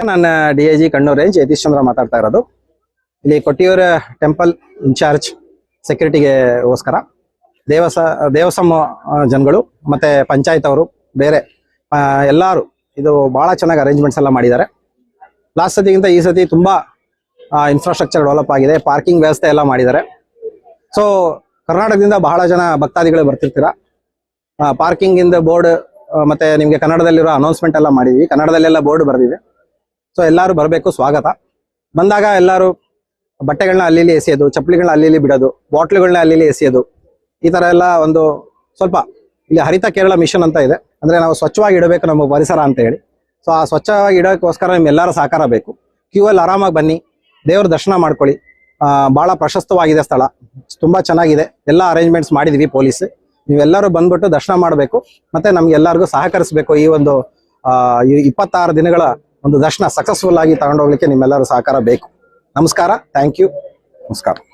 ನಾನು DIG Kannur range Yathish ಚಂದ್ರ ಮಾತಾಡ್ತಾ ಇರೋದು. ಇಲ್ಲಿ ಕೊಟ್ಟಿಯೂರ ಟೆಂಪಲ್ ಇನ್ಚಾರ್ಜ್ ಸೆಕ್ಯೂರಿಟಿಗೆಗೋಸ್ಕರ ದೇವಸ್ಥಾನ ಜನಗಳು ಮತ್ತೆ ಪಂಚಾಯತ್ ಅವರು ಬೇರೆ ಎಲ್ಲರೂ ಇದು ಬಹಳ ಚೆನ್ನಾಗಿ ಅರೇಂಜ್ಮೆಂಟ್ಸ್ ಎಲ್ಲ ಮಾಡಿದ್ದಾರೆ. ಲಾಸ್ಟ್ ಸತಿಗಿಂತ ಈ ಸತಿ ತುಂಬಾ ಇನ್ಫ್ರಾಸ್ಟ್ರಕ್ಚರ್ ಡೆವಲಪ್ ಆಗಿದೆ, ಪಾರ್ಕಿಂಗ್ ವ್ಯವಸ್ಥೆ ಎಲ್ಲ ಮಾಡಿದ್ದಾರೆ. ಸೊ ಕರ್ನಾಟಕದಿಂದ ಬಹಳ ಜನ ಭಕ್ತಾದಿಗಳು ಬರ್ತಿರ್ತೀರಾ. ಪಾರ್ಕಿಂಗ್ ಇಂದ ಬೋರ್ಡ್ ಮತ್ತೆ ನಿಮ್ಗೆ ಕನ್ನಡದಲ್ಲಿರೋ ಅನೌನ್ಸ್ಮೆಂಟ್ ಎಲ್ಲ ಮಾಡಿದ್ವಿ, ಕನ್ನಡದಲ್ಲೆಲ್ಲ ಬೋರ್ಡ್ ಬರ್ದಿದೆ. ಸೊ ಎಲ್ಲರೂ ಬರಬೇಕು, ಸ್ವಾಗತ. ಬಂದಾಗ ಎಲ್ಲರೂ ಬಟ್ಟೆಗಳನ್ನ ಅಲ್ಲಿ ಎಸೆಯೋದು, ಚಪ್ಪಲಿಗಳನ್ನ ಅಲ್ಲಿ ಬಿಡೋದು, ಬಾಟ್ಲುಗಳನ್ನ ಅಲ್ಲಿ ಎಸೆಯೋದು, ಈ ತರ ಎಲ್ಲ ಒಂದು ಸ್ವಲ್ಪ ಇಲ್ಲಿ ಹರಿತ ಕೇರಳ ಮಿಷನ್ ಅಂತ ಇದೆ. ಅಂದ್ರೆ ನಾವು ಸ್ವಚ್ಛವಾಗಿ ಇಡಬೇಕು ನಮ್ಮ ಪರಿಸರ ಅಂತ ಹೇಳಿ. ಸೊ ಆ ಸ್ವಚ್ಛವಾಗಿ ಇಡೋಕ್ಕೋಸ್ಕರ ನಿಮ್ಮೆಲ್ಲರ ಸಹಕಾರ ಬೇಕು. ಕ್ಯೂ ಅಲ್ಲಿ ಆರಾಮಾಗಿ ಬನ್ನಿ, ದೇವ್ರ ದರ್ಶನ ಮಾಡ್ಕೊಳ್ಳಿ. ಬಹಳ ಪ್ರಶಸ್ತವಾಗಿದೆ ಸ್ಥಳ, ತುಂಬಾ ಚೆನ್ನಾಗಿದೆ. ಎಲ್ಲ ಅರೇಂಜ್ಮೆಂಟ್ಸ್ ಮಾಡಿದೀವಿ ಪೊಲೀಸ್. ನೀವೆಲ್ಲರೂ ಬಂದ್ಬಿಟ್ಟು ದರ್ಶನ ಮಾಡಬೇಕು, ಮತ್ತೆ ನಮ್ಗೆ ಎಲ್ಲರಿಗೂ ಸಹಕರಿಸಬೇಕು. ಈ ಒಂದು 26 ದಿನಗಳ ಒಂದು ದರ್ಶನ ಸಕ್ಸಸ್ಫುಲ್ ಆಗಿ ತಗೊಂಡೋಗ್ಲಿಕ್ಕೆ ನಿಮ್ಮೆಲ್ಲರೂ ಸಹಕಾರ ಬೇಕು. ನಮಸ್ಕಾರ, ಥ್ಯಾಂಕ್ ಯು, ನಮಸ್ಕಾರ.